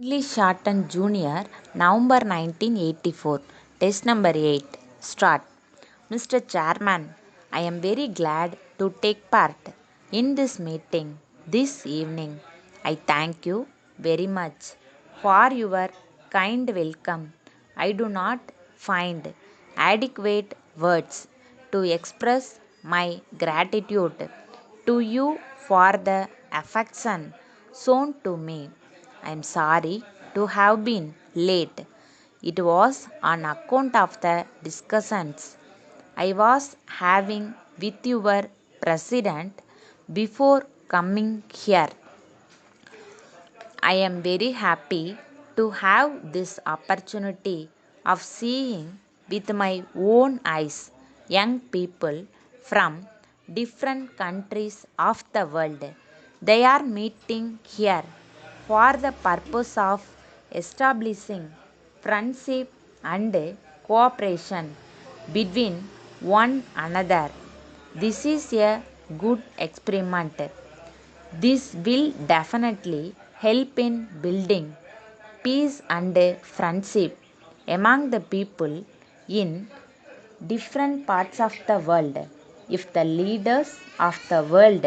English Shortened Junior, November 1984, Test number 8. Start. Mr. Chairman, I am very glad to take part in this meeting this evening. I thank you very much for your kind welcome. I do not find adequate words to express my gratitude to you for the affection shown to me. I am sorry to have been late. It was on account of the discussions I was having with your president before coming here. I am very happy to have this opportunity of seeing with my own eyes young people from different countries of the world. They are meeting here for the purpose of establishing friendship and cooperation between one another. This is a good experiment. This will definitely help in building peace and friendship among the people in different parts of the world. If the leaders of the world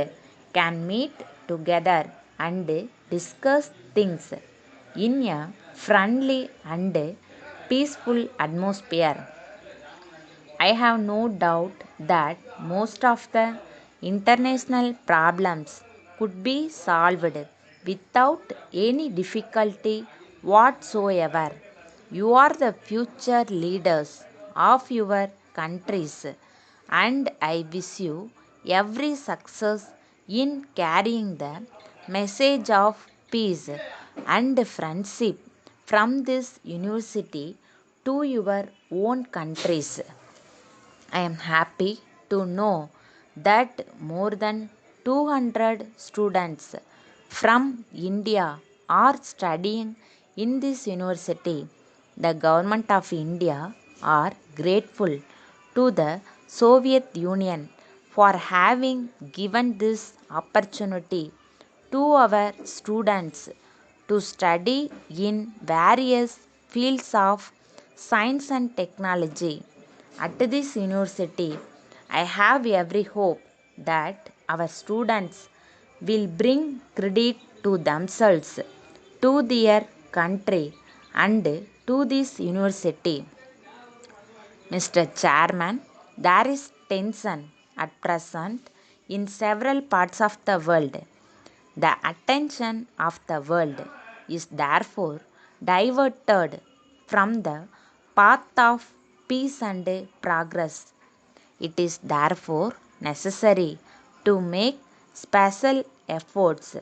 can meet together and discuss things in a friendly and peaceful atmosphere, I have no doubt that most of the international problems could be solved without any difficulty whatsoever. You are the future leaders of your countries, and I wish you every success in carrying the message of peace and friendship from this university to your own countries. I am happy to know that more than 200 students from India are studying in this university. The government of India are grateful to the Soviet Union for having given this opportunity to our students to study in various fields of science and technology. At this university, I have every hope that our students will bring credit to themselves, to their country, and to this university. Mr. Chairman, there is tension at present in several parts of the world. The attention of the world is therefore diverted from the path of peace and progress. It is therefore necessary to make special efforts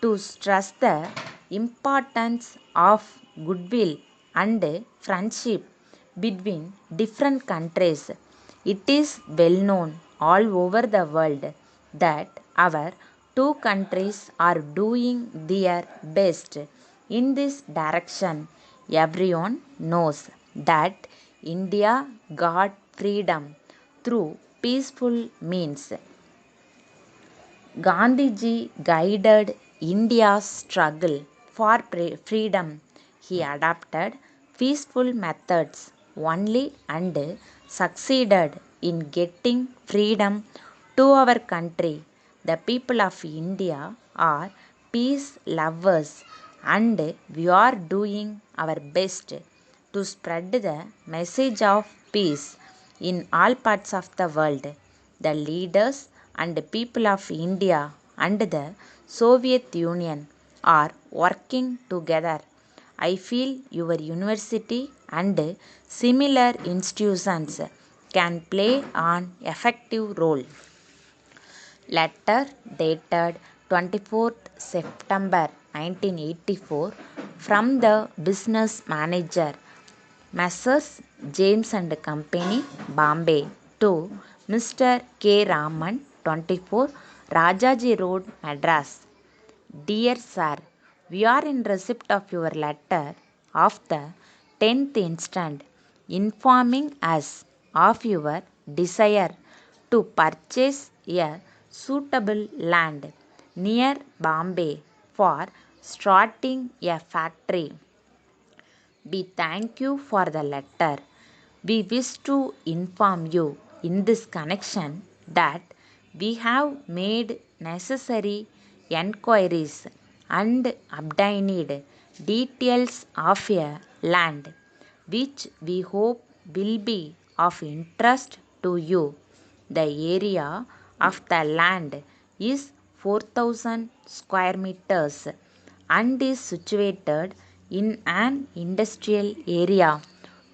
to stress the importance of goodwill and friendship between different countries. It is well known all over the world that our two countries are doing their best in this direction. Everyone knows that India got freedom through peaceful means. Gandhiji guided India's struggle for freedom. He adopted peaceful methods only and succeeded in getting freedom to our country. The people of India are peace lovers, and we are doing our best to spread the message of peace in all parts of the world. The leaders and people of India and the Soviet Union are working together. I feel your university and similar institutions can play an effective role. Letter dated 24th September 1984 from the business manager, Messrs. James and Company, Bombay, to Mr. K. Raman, 24, Rajaji Road, Madras. Dear Sir, we are in receipt of your letter of the 10th instant informing us of your desire to purchase a suitable land near Bombay for starting a factory. We thank you for the letter. We wish to inform you in this connection that we have made necessary enquiries and obtained details of a land which we hope will be of interest to you. The area of the land is 4,000 square meters and is situated in an industrial area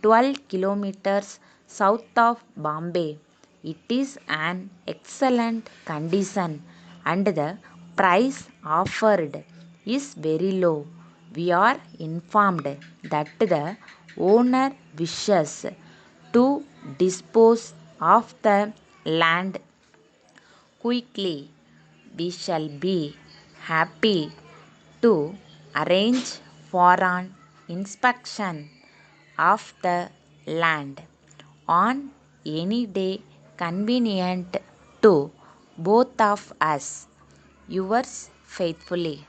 12 kilometers south of Bombay. It is an excellent condition and the price offered is very low. We are informed that the owner wishes to dispose of the land quickly. We shall be happy to arrange for an inspection of the land on any day convenient to both of us. Yours faithfully.